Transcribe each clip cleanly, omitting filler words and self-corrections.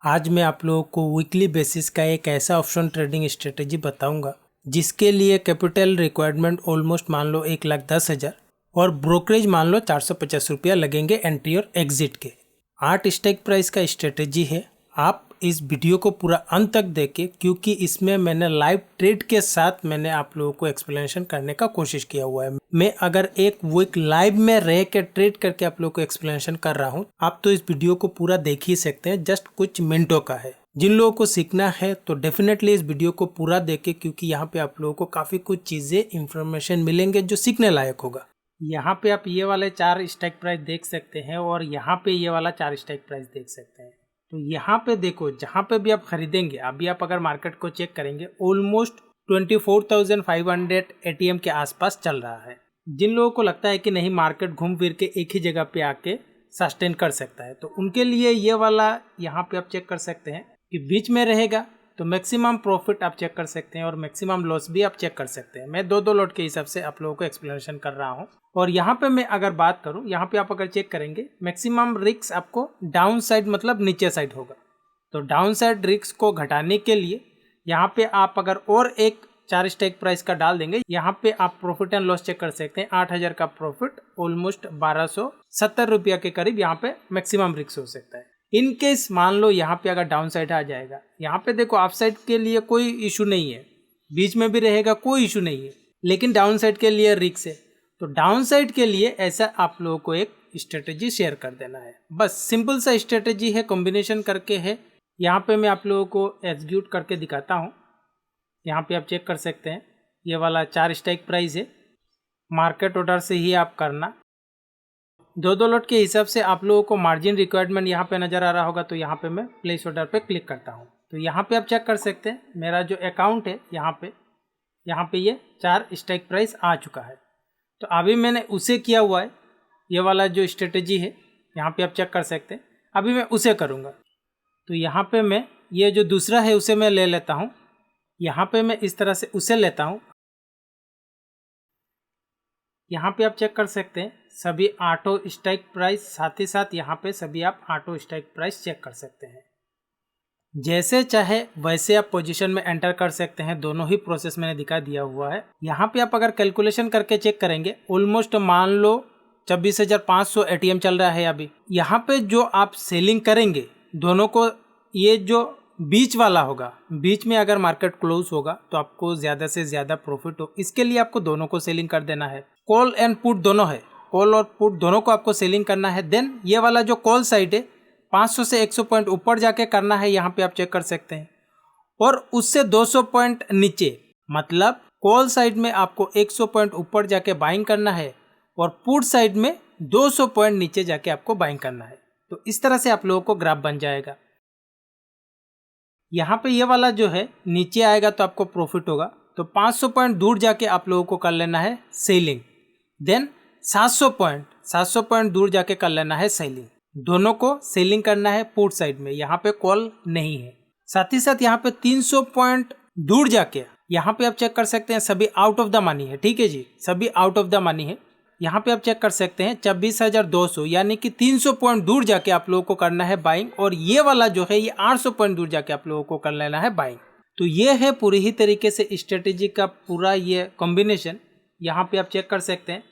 आज मैं आप लोगों को वीकली बेसिस का एक ऐसा ऑप्शन ट्रेडिंग स्ट्रेटेजी बताऊंगा जिसके लिए कैपिटल रिक्वायरमेंट ऑलमोस्ट मान लो 1,10,000 और ब्रोकरेज मान लो 450 रुपया लगेंगे एंट्री और एग्जिट के। 8 स्ट्राइक प्राइस का स्ट्रेटेजी है। आप इस वीडियो को पूरा अंत तक देखें क्योंकि इसमें मैंने लाइव ट्रेड के साथ मैंने आप लोगों को एक्सप्लेनेशन करने का कोशिश किया हुआ है। मैं अगर एक वीक लाइव में रह के ट्रेड करके आप लोगों को एक्सप्लेनेशन कर रहा हूँ, आप तो इस वीडियो को पूरा देख ही सकते हैं। जस्ट कुछ मिनटों का है। जिन लोगों को सीखना है तो डेफिनेटली इस वीडियो को पूरा देखें क्योंकि यहाँ पे आप लोगों को काफी कुछ चीजें इंफॉर्मेशन मिलेंगे जो सीखने लायक होगा। यहाँ पे आप ये वाले 4 स्ट्राइक प्राइस देख सकते हैं और यहाँ पे ये वाला 4 स्ट्राइक प्राइस देख सकते हैं। तो यहाँ पे देखो, जहाँ पे भी आप खरीदेंगे, अभी आप अगर मार्केट को चेक करेंगे ऑलमोस्ट 24,500 एटीएम के आसपास चल रहा है। जिन लोगों को लगता है कि नहीं मार्केट घूम फिर के एक ही जगह पे आके सस्टेन कर सकता है तो उनके लिए ये वाला यहाँ पे आप चेक कर सकते हैं कि बीच में रहेगा तो मैक्सिमम प्रॉफिट आप चेक कर सकते हैं और मैक्सिमम लॉस भी आप चेक कर सकते हैं। मैं दो लॉट के हिसाब से आप लोगों को एक्सप्लेनेशन कर रहा हूँ। और यहाँ पे मैं अगर बात करूँ, यहाँ पे आप अगर चेक करेंगे मैक्सिमम रिस्क आपको डाउन साइड मतलब नीचे साइड होगा। तो डाउन साइड रिस्क को घटाने के लिए यहाँ पे आप अगर और एक 4 स्ट्राइक प्राइस का डाल देंगे, यहाँ पे आप प्रॉफिट एंड लॉस चेक कर सकते हैं। 8,000 का प्रॉफिट ऑलमोस्ट 1,270 रुपया के करीब यहाँ पे मैक्सिमम रिस्क हो सकता है। इन केस मान लो यहाँ पे अगर डाउन साइड आ जाएगा, यहाँ पे देखो अप साइड के लिए कोई इशू नहीं है, बीच में भी रहेगा कोई इशू नहीं है, लेकिन डाउन साइड के लिए रिस्क है। तो डाउन साइड के लिए ऐसा आप लोगों को एक स्ट्रेटेजी शेयर कर देना है। बस सिंपल सा स्ट्रेटेजी है, कॉम्बिनेशन करके है। यहाँ पे मैं आप लोगों को एग्जीक्यूट करके दिखाता हूँ। यहाँ पे आप चेक कर सकते हैं ये वाला 4 स्ट्राइक प्राइस है। मार्केट ऑर्डर से ही आप करना। दो लॉट के हिसाब से आप लोगों को मार्जिन रिक्वायरमेंट यहाँ पे नज़र आ रहा होगा। तो यहाँ पे मैं प्लेस ऑर्डर पे क्लिक करता हूँ। तो यहाँ पे आप चेक कर सकते हैं मेरा जो अकाउंट है यहाँ पे ये 4 स्ट्राइक प्राइस आ चुका है। तो अभी मैंने उसे किया हुआ है। ये वाला जो स्ट्रेटेजी है यहाँ पे आप चेक कर सकते हैं, अभी मैं उसे करूँगा। तो यहाँ पे मैं ये जो दूसरा है उसे मैं ले लेता हूँ। यहाँ पे मैं इस तरह से उसे लेता हूँ। यहाँ पे आप चेक कर सकते हैं सभी ऑटो स्ट्राइक प्राइस, साथ ही साथ यहाँ पे सभी आप ऑटो स्ट्राइक प्राइस चेक कर सकते हैं। जैसे चाहे वैसे आप पोजीशन में एंटर कर सकते हैं। दोनों ही प्रोसेस मैंने दिखा दिया हुआ है। यहाँ पे आप अगर कैलकुलेशन करके चेक करेंगे ऑलमोस्ट मान लो 26,500 एटीएम चल रहा है अभी। यहाँ पे जो आप सेलिंग करेंगे दोनों को, ये जो बीच वाला होगा, बीच में अगर मार्केट क्लोज होगा तो आपको ज़्यादा से ज़्यादा प्रॉफिट हो, इसके लिए आपको दोनों को सेलिंग कर देना है। कॉल एंड पुट दोनों है, कॉल और पुट दोनों को आपको सेलिंग करना है। देन ये वाला जो कॉल साइड है 500 से 100 पॉइंट ऊपर जाके करना है, यहाँ पे आप चेक कर सकते हैं। और उससे 200 पॉइंट नीचे, मतलब कॉल साइड में आपको 100 पॉइंट ऊपर जाके बाइंग करना है और पुट साइड में 200 पॉइंट नीचे जाके आपको बाइंग करना है। तो इस तरह से आप लोगों को ग्राफ बन जाएगा। यहाँ पे ये वाला जो है नीचे आएगा तो आपको प्रॉफिट होगा। तो 500 पॉइंट दूर जाके आप लोगों को कर लेना है सेलिंग। देन 700 पॉइंट दूर जाके कर लेना है सेलिंग। दोनों को सेलिंग करना है पुट साइड में, यहाँ पे कॉल नहीं है। साथ ही साथ यहाँ पे 300 पॉइंट दूर जाके यहाँ पे आप चेक कर सकते हैं सभी आउट ऑफ द मनी है। ठीक है जी, सभी आउट ऑफ द मनी है। यहाँ पे आप चेक कर सकते हैं 26,200, यानी कि 300 पॉइंट दूर जाके आप लोगों को करना है बाइंग। और ये वाला जो है ये 800 पॉइंट दूर जाके आप लोगों को कर लेना है बाइंग। तो ये है पूरी ही तरीके से स्ट्रेटेजी का पूरा ये कॉम्बिनेशन। यहाँ पे आप चेक कर सकते हैं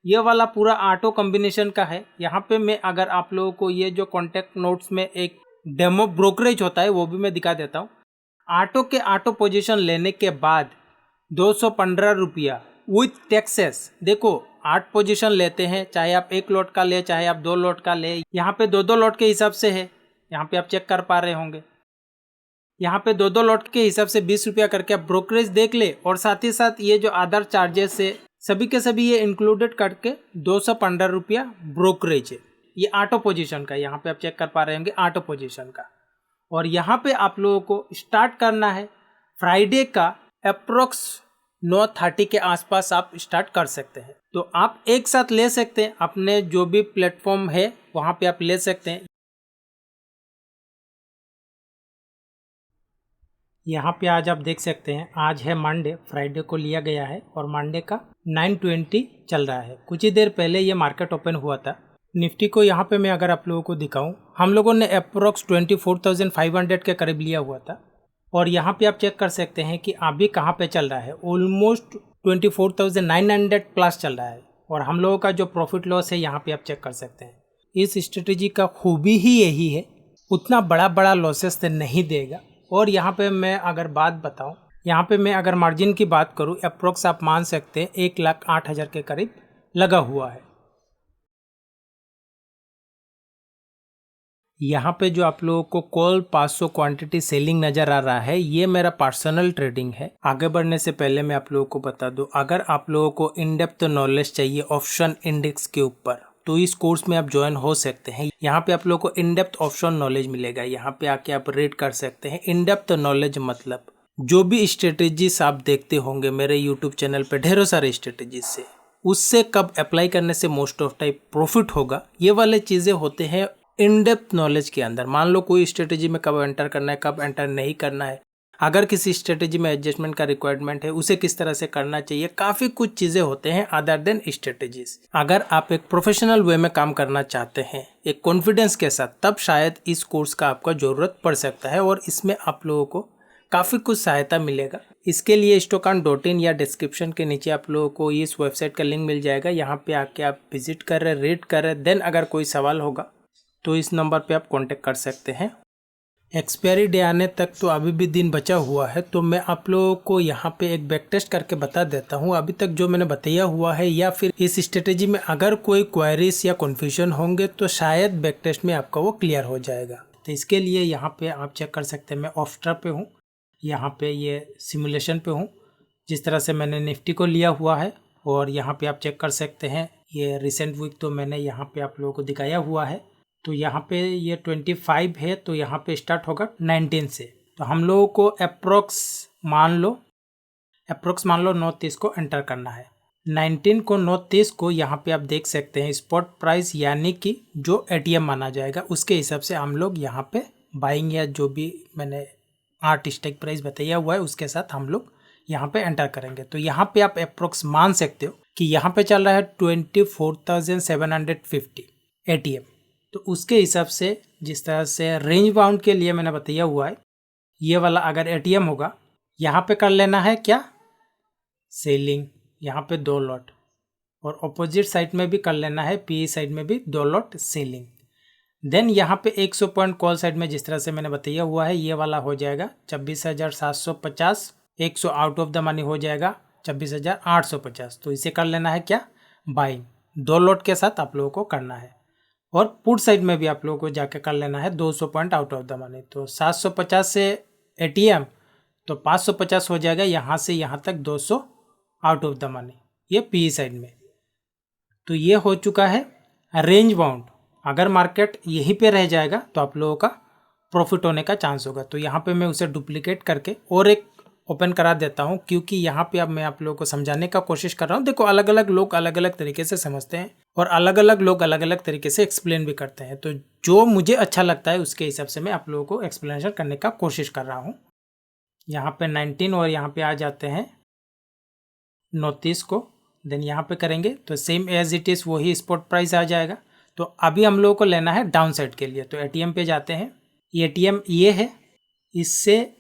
ये वाला पूरा ऑटो कॉम्बिनेशन का है। यहाँ पे मैं अगर आप लोगों को ये जो कॉन्टैक्ट नोट्स में एक डेमो ब्रोकरेज होता है वो भी मैं दिखा देता हूँ। ऑटो के ऑटो पोजीशन लेने के बाद 215 रुपया विथ टैक्सेस। देखो 8 पोजीशन लेते हैं, चाहे आप 1 लॉट का ले चाहे आप 2 लॉट का ले। यहाँ पे 2 लॉट के हिसाब से है, यहाँ पे आप चेक कर पा रहे होंगे। यहाँ पे 2 लॉट के हिसाब से 20 रुपया करके आप ब्रोकरेज देख ले। और साथ ही साथ ये जो अदर चार्जेस है सभी के सभी ये इंक्लूडेड करके 215 रुपया ब्रोकरेज है। ये ऑटो पोजीशन का, यहाँ पे आप चेक कर पा रहे होंगे ऑटो पोजीशन का। और यहाँ पे आप लोगों को स्टार्ट करना है फ्राइडे का अप्रोक्स 9:30 के आसपास आप स्टार्ट कर सकते हैं। तो आप एक साथ ले सकते हैं, अपने जो भी प्लेटफॉर्म है वहाँ पे आप ले सकते हैं। यहाँ पे आज आप देख सकते हैं आज है मंडे, फ्राइडे को लिया गया है और मंडे का 9:20 चल रहा है। कुछ ही देर पहले ये मार्केट ओपन हुआ था निफ्टी को यहाँ पे मैं अगर आप लोगों को दिखाऊं, हम लोगों ने अप्रोक्स 24,500 के करीब लिया हुआ था और यहाँ पे आप चेक कर सकते हैं कि अभी कहाँ पे चल रहा है, ऑलमोस्ट 24,900 प्लस चल रहा है और हम लोगों का जो प्रॉफिट लॉस है यहाँ पे आप चेक कर सकते हैं। इस स्ट्रेटेजी का खूबी ही यही है, उतना बड़ा बड़ा लॉसेस तो नहीं देगा। और यहाँ पे मैं अगर बात बताऊँ, यहाँ पे मैं अगर मार्जिन की बात करूँ, अप्रोक्स आप मान सकते हैं 1,08,000 के करीब लगा हुआ है। यहाँ पे जो आप लोगों को कॉल 500 क्वांटिटी सेलिंग नज़र आ रहा है, ये मेरा पर्सनल ट्रेडिंग है। आगे बढ़ने से पहले मैं आप लोगों को बता दूं, अगर आप लोगों को इन डेप्थ नॉलेज चाहिए ऑप्शन इंडेक्स के ऊपर तो इस कोर्स में आप ज्वाइन हो सकते हैं। यहाँ पे आप लोगों को इन डेप्थ ऑप्शन नॉलेज मिलेगा, यहाँ पे आके आप रीड कर सकते हैं। इन डेप्थ नॉलेज मतलब जो भी स्ट्रेटेजीज आप देखते होंगे मेरे यूट्यूब चैनल पे ढेरों सारे स्ट्रेटेजीज से, उससे कब अप्लाई करने से मोस्ट ऑफ टाइम प्रॉफिट होगा, ये वाले चीज़ें होते हैं इन डेप्थ नॉलेज के अंदर। मान लो कोई स्ट्रेटेजी में कब एंटर करना है, कब एंटर नहीं करना है, अगर किसी स्ट्रेटेजी में एडजस्टमेंट का रिक्वायरमेंट है उसे किस तरह से करना चाहिए, काफ़ी कुछ चीज़ें होते हैं अदर देन स्ट्रेटेजीज। अगर आप एक प्रोफेशनल वे में काम करना चाहते हैं एक कॉन्फिडेंस के साथ, तब शायद इस कोर्स का आपको ज़रूरत पड़ सकता है और इसमें आप लोगों को काफ़ी कुछ सहायता मिलेगा। इसके लिए stockon.in या डिस्क्रिप्शन के नीचे आप लोगों को इस वेबसाइट का लिंक मिल जाएगा, यहाँ पे आके आप विजिट करें, रीड करें, देन अगर कोई सवाल होगा तो इस नंबर पे आप कांटेक्ट कर सकते हैं। एक्सपायरी डे आने तक तो अभी भी दिन बचा हुआ है, तो मैं आप लोगों को यहाँ पे एक बैक टेस्ट करके बता देता हूँ अभी तक जो मैंने बताया हुआ है, या फिर इस स्ट्रेटेजी में अगर कोई क्वेरीज या कन्फ्यूजन होंगे तो शायद बैक टेस्ट में आपका वो क्लियर हो जाएगा। तो इसके लिए यहाँ पे आप चेक कर सकते हैं, मैं ऑफ्टर पे हूँ, यहाँ पे ये सिमुलेशन पे हूँ, जिस तरह से मैंने निफ्टी को लिया हुआ है। और यहाँ पे आप चेक कर सकते हैं ये रिसेंट वीक तो मैंने यहाँ पे आप लोगों को दिखाया हुआ है। तो यहाँ पे ये 25 है, तो यहाँ पे स्टार्ट होगा 19 से। तो हम लोगों को अप्रोक्स मान लो 9:30 को एंटर करना है। 19 को 9:30 को यहाँ पे आप देख सकते हैं स्पॉट प्राइस, यानी कि जो एटीएम माना जाएगा उसके हिसाब से हम लोग यहाँ पे बाइंग या जो भी मैंने 8 स्ट्राइक प्राइस बताया हुआ है उसके साथ हम लोग यहाँ पे एंटर करेंगे। तो यहाँ पे आप अप्रोक्स मान सकते हो कि यहाँ पे चल रहा है 24,750 एटीएम। तो उसके हिसाब से जिस तरह से रेंज बाउंड के लिए मैंने बताया हुआ है, ये वाला अगर एटीएम होगा यहाँ पे कर लेना है क्या, सेलिंग, यहाँ पे 2 लॉट, और अपोजिट साइड में भी कर लेना है, पी साइड में भी 2 लॉट सेलिंग। देन यहाँ पे 100 पॉइंट कॉल साइड में जिस तरह से मैंने बताया हुआ है, ये वाला हो जाएगा 26,750, 100 आउट ऑफ द मनी हो जाएगा 26,850। तो इसे कर लेना है क्या, बाइंग, 2 लॉट के साथ आप लोगों को करना है। और पुट साइड में भी आप लोगों को जाके कर लेना है 200 point out of the money. तो 750 से एटीएम तो 550 हो जाएगा, यहाँ से यहाँ तक 200 आउट ऑफ द मनी, ये पी साइड में। तो ये हो चुका है रेंज बाउंड। अगर मार्केट यहीं पे रह जाएगा तो आप लोगों का प्रॉफिट होने का चांस होगा। तो यहाँ पे मैं उसे डुप्लीकेट करके और एक ओपन करा देता हूँ, क्योंकि यहाँ पे अब मैं आप लोगों को समझाने का कोशिश कर रहा हूँ। देखो, अलग अलग लोग अलग अलग तरीके से समझते हैं और अलग अलग लोग अलग अलग तरीके से एक्सप्लेन भी करते हैं। तो जो मुझे अच्छा लगता है उसके हिसाब से मैं आप लोगों को एक्सप्लेनेशन करने का कोशिश कर रहा हूँ। यहाँ पे 19 और यहाँ पे आ जाते हैं 29 को, देन यहाँ पे करेंगे तो सेम एज इट इज़ वही स्पॉट प्राइस आ जाएगा। तो अभी हम लोगों को लेना है डाउन साइड के लिए, तो एटीएम पे जाते हैं। एटीएम ये है, इससे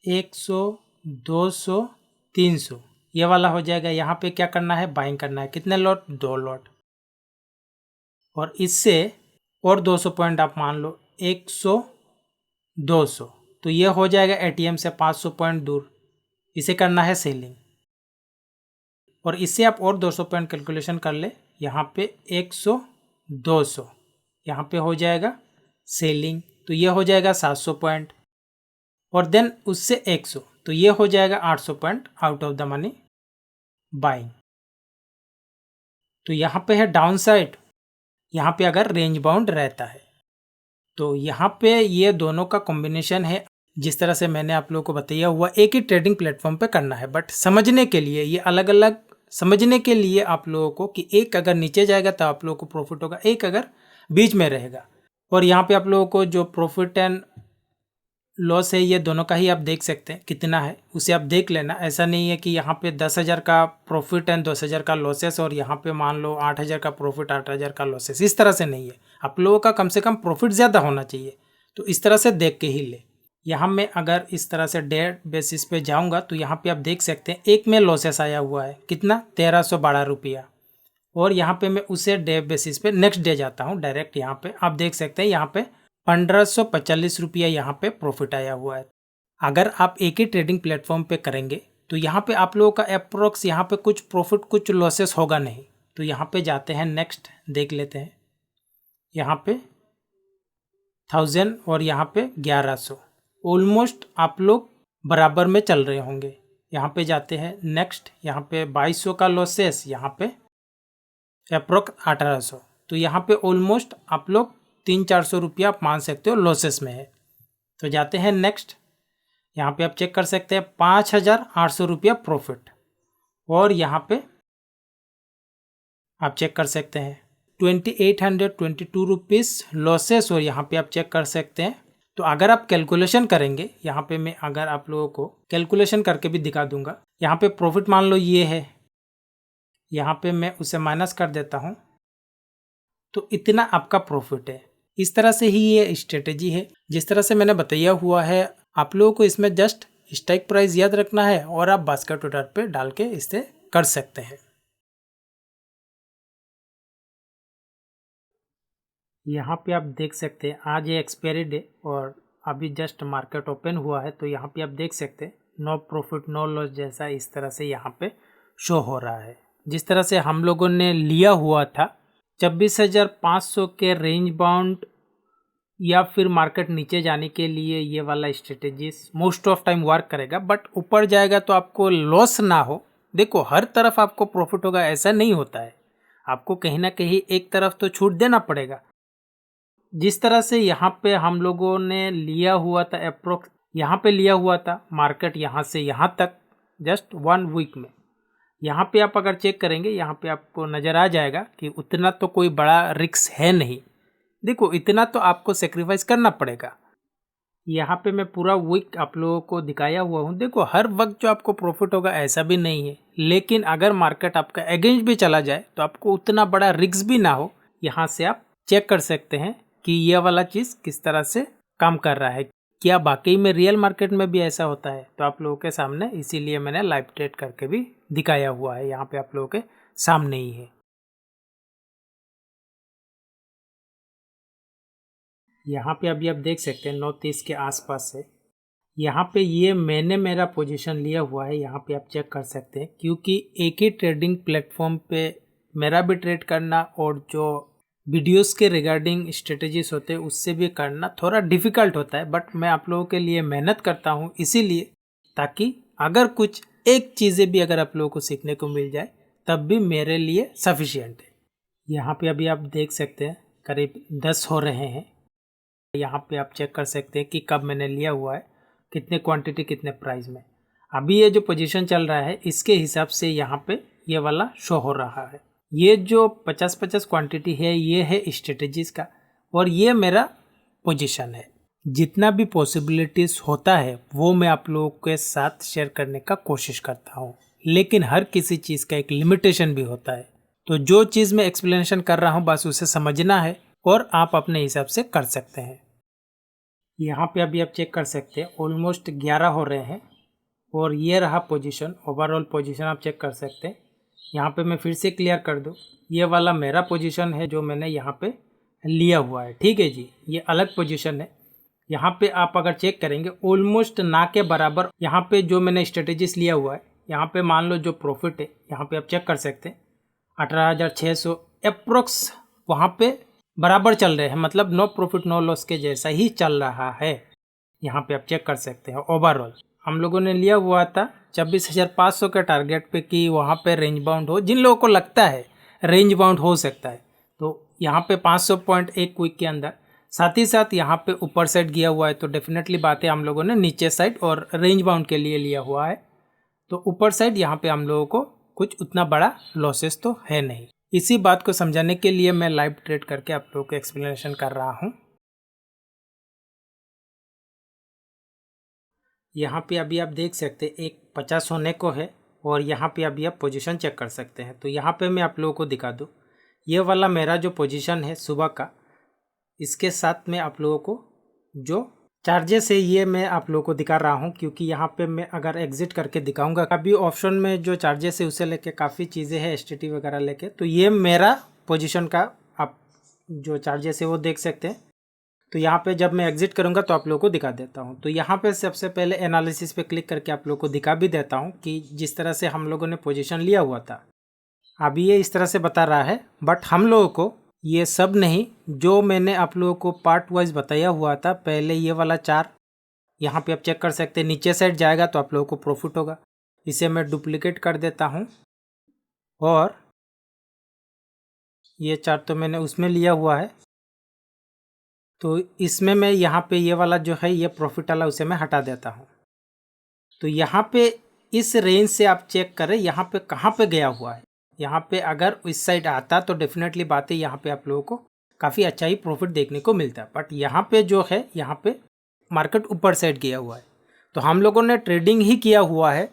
100, 200, 300 ये वाला हो जाएगा। यहाँ पे क्या करना है, बाइंग करना है। कितने लॉट, 2 लॉट, और इससे और 200 पॉइंट आप मान लो, 100, 200, तो ये हो जाएगा एटीएम से 500 पॉइंट दूर, इसे करना है सेलिंग। और इससे आप और 200 पॉइंट कैलकुलेशन कर ले, यहाँ पे 100, 200 यहाँ पे हो जाएगा सेलिंग, तो ये हो जाएगा 700 पॉइंट, और देन उससे 100, तो ये हो जाएगा 800 point out of the money buying. तो यहाँ पे है डाउन साइड, यहाँ पे अगर रेंज बाउंड रहता है तो यहाँ पे ये दोनों का कॉम्बिनेशन है। जिस तरह से मैंने आप लोगों को बताया हुआ, एक ही ट्रेडिंग प्लेटफॉर्म पे करना है, बट समझने के लिए ये अलग अलग समझने के लिए आप लोगों को कि एक अगर नीचे जाएगा तो आप लोगों को प्रॉफिट होगा, एक अगर बीच में रहेगा। और यहाँ पे आप लोगों को जो प्रॉफिट एंड लॉस है, ये दोनों का ही आप देख सकते हैं कितना है, उसे आप देख लेना। ऐसा नहीं है कि यहाँ पे 10,000 का प्रॉफिट एंड 10,000 का लॉसेस और यहाँ पे मान लो 8,000 का प्रॉफिट 8,000 का लॉसेस, इस तरह से नहीं है। आप लोगों का कम से कम प्रॉफिट ज़्यादा होना चाहिए, तो इस तरह से देख के ही ले। यहाँ मैं अगर इस तरह से डे बेसिस पे जाऊँगा तो यहाँ पे आप देख सकते हैं एक में लॉसेस आया हुआ है, कितना 1,312 रुपया। और यहाँ पे मैं उसे डे बेसिस पे नेक्स्ट डे जाता हूँ डायरेक्ट, यहाँ पे आप देख सकते हैं यहाँ पे 1,545 रुपया यहाँ पे प्रॉफिट आया हुआ है। अगर आप एक ही ट्रेडिंग प्लेटफॉर्म पे करेंगे तो यहाँ पे आप लोगों का अप्रोक्स यहाँ पे कुछ प्रॉफिट कुछ लॉसेस होगा नहीं। तो यहाँ पे जाते हैं, नेक्स्ट देख लेते हैं। यहाँ पे 1000 और यहाँ पे 1100, ऑलमोस्ट आप लोग बराबर में चल रहे होंगे। यहाँ पे जाते हैं नेक्स्ट, यहाँ पे 2200 का लॉसेस, यहाँ पे अप्रोक्स 1800, तो यहाँ पे ऑलमोस्ट आप लोग 300-400 रुपया आप मान सकते हो लॉसेस में है। तो जाते हैं नेक्स्ट, यहाँ पे आप चेक कर सकते हैं 5,800 रुपया प्रॉफिट। और यहाँ पे आप चेक कर सकते हैं 2,822 रुपीज़ लॉसेस, और यहाँ पे आप चेक कर सकते हैं। तो अगर आप कैलकुलेशन करेंगे, यहाँ पे मैं अगर आप लोगों को कैलकुलेशन करके भी दिखा दूंगा। यहाँ पे प्रॉफिट मान लो ये है, यहाँ पे मैं उसे माइनस कर देता हूँ, तो इतना आपका प्रॉफिट है। इस तरह से ही ये स्ट्रेटेजी है जिस तरह से मैंने बताया हुआ है। आप लोगों को इसमें जस्ट स्ट्राइक प्राइस याद रखना है और आप बास्केट ऑर्डर पे डाल के इसे कर सकते हैं। यहाँ पे आप देख सकते हैं आज ये एक्सपायरी डे और अभी जस्ट मार्केट ओपन हुआ है, तो यहाँ पे आप देख सकते हैं नो प्रॉफिट नो लॉस जैसा इस तरह से यहाँ पे शो हो रहा है। जिस तरह से हम लोगों ने लिया हुआ था 26,500 के रेंज बाउंड या फिर मार्केट नीचे जाने के लिए ये वाला strategy most of time work करेगा, बट ऊपर जाएगा तो आपको लॉस ना हो। देखो हर तरफ आपको प्रॉफिट होगा ऐसा नहीं होता है, आपको कहीं ना कहीं एक तरफ तो छूट देना पड़ेगा। जिस तरह से यहाँ पे हम लोगों ने लिया हुआ था अप्रोक्स, यहाँ पे लिया हुआ था मार्केट यहाँ से यहाँ तक जस्ट 1 वीक में, यहाँ पे आप अगर चेक करेंगे यहाँ पे आपको नज़र आ जाएगा कि उतना तो कोई बड़ा रिस्क है नहीं। देखो इतना तो आपको सेक्रीफाइस करना पड़ेगा। यहाँ पे मैं पूरा वीक आप लोगों को दिखाया हुआ हूँ। देखो हर वक्त जो आपको प्रॉफिट होगा ऐसा भी नहीं है, लेकिन अगर मार्केट आपका अगेंस्ट भी चला जाए तो आपको उतना बड़ा रिस्क भी ना हो। यहाँ से आप चेक कर सकते हैं कि यह वाला चीज़ किस तरह से काम कर रहा है, क्या बाकी में रियल मार्केट में भी ऐसा होता है। तो आप लोगों के सामने इसीलिए मैंने लाइव ट्रेड करके भी दिखाया हुआ है, यहाँ पे आप लोगों के सामने ही है। यहाँ पे अभी आप देख सकते हैं 9:30 के आसपास है। यहाँ पे ये मैंने मेरा पोजीशन लिया हुआ है, यहाँ पे आप चेक कर सकते हैं, क्योंकि एक ही ट्रेडिंग प्लेटफॉर्म पे मेरा भी ट्रेड करना और जो वीडियोस के रिगार्डिंग स्ट्रेटजीज होते हैं उससे भी करना थोड़ा डिफ़िकल्ट होता है। बट मैं आप लोगों के लिए मेहनत करता हूँ इसीलिए, ताकि अगर कुछ एक चीज़ें भी अगर आप लोगों को सीखने को मिल जाए तब भी मेरे लिए सफिशिएंट है। यहाँ पे अभी आप देख सकते हैं करीब 10 हो रहे हैं। यहाँ पे आप चेक कर सकते हैं कि कब मैंने लिया हुआ है, कितने क्वांटिटी कितने प्राइस में। अभी ये जो पोजीशन चल रहा है इसके हिसाब से यहाँ पे ये वाला शो हो रहा है। ये जो 50-50 क्वांटिटी है ये है स्ट्रेटजीज का, और ये मेरा पोजीशन है। जितना भी पॉसिबिलिटीज़ होता है वो मैं आप लोगों के साथ शेयर करने का कोशिश करता हूँ, लेकिन हर किसी चीज़ का एक लिमिटेशन भी होता है। तो जो चीज़ मैं एक्सप्लेनेशन कर रहा हूँ बस उसे समझना है और आप अपने हिसाब से कर सकते हैं। यहाँ पे अभी आप चेक कर सकते हैं ऑलमोस्ट 11 हो रहे हैं और ये रहा पोजीशन, ओवरऑल पोजीशन आप चेक कर सकते हैं। यहाँ पे मैं फिर से क्लियर कर दूँ, ये वाला मेरा पोजीशन है जो मैंने यहाँ पे लिया हुआ है, ठीक है जी। ये अलग पोजीशन है। यहाँ पे आप अगर चेक करेंगे ऑलमोस्ट ना के बराबर यहाँ पे जो मैंने स्ट्रेटेजीज लिया हुआ है, यहाँ पे मान लो जो प्रॉफिट है यहाँ पे आप चेक कर सकते हैं 18,600 अप्रोक्स वहाँ पे बराबर चल रहे हैं, मतलब नो प्रॉफिट नो लॉस के जैसा ही चल रहा है। यहाँ पे आप चेक कर सकते हैं ओवरऑल हम लोगों ने लिया हुआ था 26,500 के टारगेट पे कि वहाँ पे रेंज बाउंड हो। जिन लोगों को लगता है रेंज बाउंड हो सकता है तो यहाँ पे 500 पॉइंट एक वीक के अंदर, साथ ही साथ यहाँ पे ऊपर साइड गया हुआ है तो डेफिनेटली बात है हम लोगों ने नीचे साइड और रेंज बाउंड के लिए लिया हुआ है। तो ऊपर साइड यहाँ पे हम लोगों को कुछ उतना बड़ा लॉसेस तो है नहीं। इसी बात को समझाने के लिए मैं लाइव ट्रेड करके आप लोगों को एक्सप्लेनेशन कर रहा हूँ। यहाँ पे अभी आप देख सकते हैं एक 50 होने को है और यहाँ पे अभी आप पोजीशन चेक कर सकते हैं। तो यहाँ पे मैं आप लोगों को दिखा दूँ, ये वाला मेरा जो पोजीशन है सुबह का, इसके साथ में आप लोगों को जो चार्जेस है ये मैं आप लोगों को दिखा रहा हूँ, क्योंकि यहाँ पे मैं अगर एग्जिट करके दिखाऊंगा अभी ऑप्शन में जो चार्जेस है उसे लेके काफ़ी चीज़ें हैं STT वगैरह लेके। तो ये मेरा पोजीशन का आप जो चार्जेस है वो देख सकते हैं। तो यहाँ पे जब मैं एग्जिट करूँगा तो आप लोगों को दिखा देता हूँ। तो यहाँ पे सबसे पहले एनालिसिस पे क्लिक करके आप लोगों को दिखा भी देता हूँ कि जिस तरह से हम लोगों ने पोजीशन लिया हुआ था अभी ये इस तरह से बता रहा है, बट हम लोगों को ये सब नहीं, जो मैंने आप लोगों को पार्ट वाइज बताया हुआ था पहले, ये वाला 4 यहाँ पे आप चेक कर सकते हैं, नीचे साइड जाएगा तो आप लोगों को प्रॉफिट होगा। इसे मैं डुप्लीकेट कर देता हूँ और ये 4 तो मैंने उसमें लिया हुआ है, तो इसमें मैं यहाँ पे ये वाला जो है ये प्रॉफिट वाला उसे मैं हटा देता हूँ। तो यहाँ पे इस रेंज से आप चेक करें यहाँ पे कहाँ पे गया हुआ है। यहाँ पे अगर इस साइड आता तो डेफिनेटली बात है यहाँ पे आप लोगों को काफ़ी अच्छा ही प्रॉफिट देखने को मिलता है, बट यहाँ पे जो है यहाँ पे मार्केट ऊपर साइड गया हुआ है। तो हम लोगों ने ट्रेडिंग ही किया हुआ है,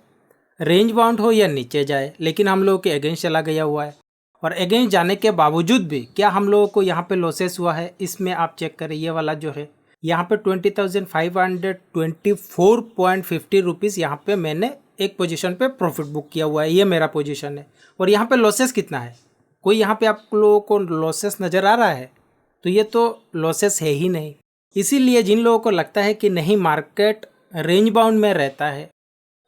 रेंज बाउंड हो या नीचे जाए, लेकिन हम लोगों के अगेंस्ट चला गया हुआ है। और अगेंस्ट जाने के बावजूद भी क्या हम लोगों को यहाँ पे लॉसेस हुआ है, इसमें आप चेक करें ये वाला जो है यहाँ पे 20,524.50 रुपीज़ यहाँ पे मैंने एक पोजीशन पे प्रॉफिट बुक किया हुआ है, ये मेरा पोजीशन है। और यहाँ पे लॉसेस कितना है, कोई यहाँ पे आप लोगों को लॉसेस नज़र आ रहा है? तो ये तो लॉसेस है ही नहीं। इसीलिए जिन लोगों को लगता है कि नहीं मार्केट रेंज बाउंड में रहता है,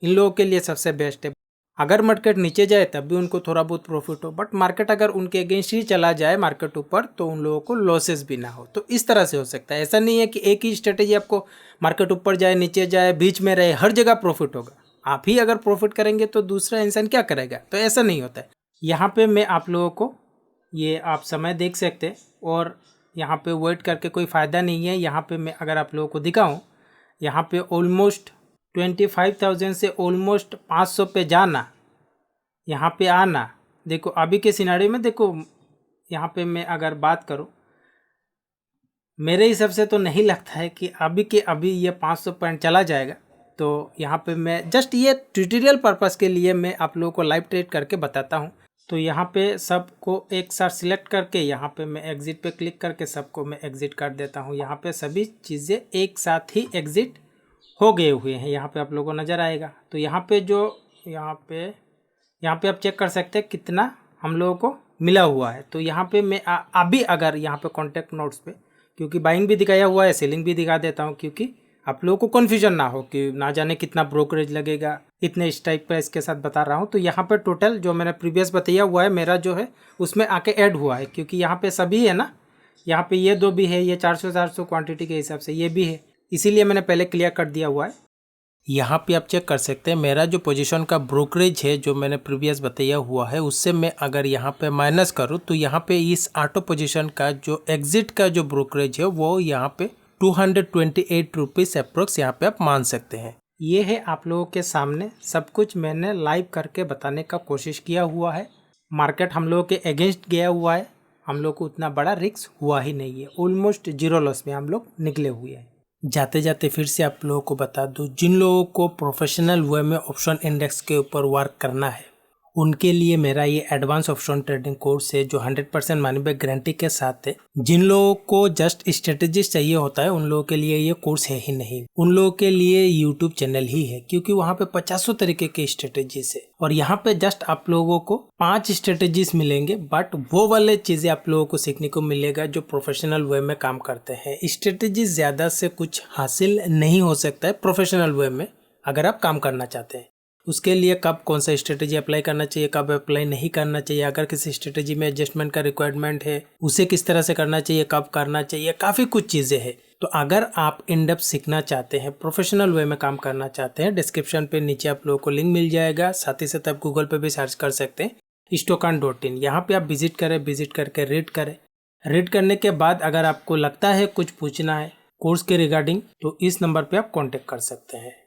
इन लोगों के लिए सबसे बेस्ट है। अगर मार्केट नीचे जाए तब भी उनको थोड़ा बहुत प्रॉफिट हो, बट मार्केट अगर उनके अगेंस्ट ही चला जाए मार्केट ऊपर तो उन लोगों को लॉसेस भी ना हो। तो इस तरह से हो सकता है, ऐसा नहीं है कि एक ही स्ट्रेटेजी आपको मार्केट ऊपर जाए नीचे जाए बीच में रहे हर जगह प्रॉफिट होगा। आप ही अगर प्रॉफिट करेंगे तो दूसरा इंसान क्या करेगा? तो ऐसा नहीं होता है। यहाँ पे मैं आप लोगों को ये आप समय देख सकते हैं और यहाँ पे वेट करके कोई फ़ायदा नहीं है। यहाँ पे मैं अगर आप लोगों को दिखाऊँ, यहाँ पे ऑलमोस्ट 25,000 से ऑलमोस्ट 500 पे जाना, यहाँ पे आना। देखो अभी के सिनारियो में देखो, यहाँ पे मैं अगर बात करूँ, मेरे हिसाब से तो नहीं लगता है कि अभी के अभी ये 500 पॉइंट चला जाएगा। तो यहाँ पे मैं जस्ट ये ट्यूटोरियल पर्पस के लिए मैं आप लोगों को लाइव ट्रेड करके बताता हूँ। तो यहाँ पे सबको एक साथ सिलेक्ट करके यहाँ पे मैं एग्ज़िट पे क्लिक करके सबको मैं एग्ज़िट कर देता हूँ। यहाँ पे सभी चीज़ें एक साथ ही एग्ज़िट हो गए हुए हैं, यहाँ पे आप लोगों को नज़र आएगा। तो यहाँ पे जो यहाँ पे आप चेक कर सकते हैं कितना हम लोगों को मिला हुआ है। तो यहाँ पे मैं अभी अगर यहाँ पे कॉन्टैक्ट नोट्स पे, क्योंकि बाइंग भी दिखाया हुआ है, सेलिंग भी दिखा देता हूँ, क्योंकि आप लोगों को कन्फ्यूजन ना हो कि ना जाने कितना ब्रोकरेज लगेगा, इतने स्ट्राइक प्राइस के साथ बता रहा हूँ। तो यहाँ पे टोटल जो मैंने प्रीवियस बताया हुआ है मेरा जो है उसमें आके ऐड हुआ है, क्योंकि यहाँ पे सभी है ना, यहाँ पे ये 2 भी है, ये 400 क्वांटिटी के हिसाब से ये भी है, इसीलिए मैंने पहले क्लियर कर दिया हुआ है। यहाँ पे आप चेक कर सकते हैं मेरा जो पोजीशन का ब्रोकरेज है जो मैंने प्रीवियस बताया हुआ है उससे मैं अगर यहाँ पे माइनस करूँ तो यहाँ पे इस ऑटो पोजीशन का जो एग्जिट का जो ब्रोकरेज है वो यहाँ पे 228 रुपीज़ अप्रोक्स यहाँ पे आप मान सकते हैं। ये है आप लोगों के सामने सब कुछ मैंने लाइव करके बताने का कोशिश किया हुआ है। मार्केट हम लोगों के अगेंस्ट गया हुआ है, हम लोग को उतना बड़ा रिस्क हुआ ही नहीं है, ऑलमोस्ट 0 लॉस में हम लोग निकले हुए हैं। जाते जाते फिर से आप लोगों को बता दूं, जिन लोगों को प्रोफेशनल वे में ऑप्शन इंडेक्स के ऊपर वर्क करना है उनके लिए मेरा ये एडवांस ऑप्शन ट्रेडिंग कोर्स है जो 100% मनी बैक गारंटी के साथ है। जिन लोगों को जस्ट स्ट्रेटेजिस्ट चाहिए होता है उन लोगों के लिए ये कोर्स है ही नहीं, उन लोगों के लिए यूट्यूब चैनल ही है, क्योंकि वहाँ पे 50 तरीके के स्ट्रेटेजीज है और यहाँ पे जस्ट आप लोगों को 5 स्ट्रेटेजीज मिलेंगे, बट वो वाले चीजें आप लोगों को सीखने को मिलेगा जो प्रोफेशनल वे में काम करते हैं। स्ट्रेटेजीज ज्यादा से कुछ हासिल नहीं हो सकता है प्रोफेशनल वे में अगर आप काम करना चाहते हैं। उसके लिए कब कौन सा स्ट्रेटेजी अप्लाई करना चाहिए, कब अप्लाई नहीं करना चाहिए, अगर किसी स्ट्रेटेजी में एडजस्टमेंट का रिक्वायरमेंट है उसे किस तरह से करना चाहिए, कब करना चाहिए, काफ़ी कुछ चीज़ें हैं। तो अगर आप इन डेप्थ सीखना चाहते हैं, प्रोफेशनल वे में काम करना चाहते हैं, डिस्क्रिप्शन पे नीचे आप लोगों को लिंक मिल जाएगा। साथ ही साथ आप गूगल पे भी सर्च कर सकते हैं stockon.in, यहाँ पे आप विजिट करें, विजिट करके रीड करें। रीड करने के बाद अगर आपको लगता है कुछ पूछना है कोर्स के रिगार्डिंग तो इस नंबर पर आप कॉन्टेक्ट कर सकते हैं।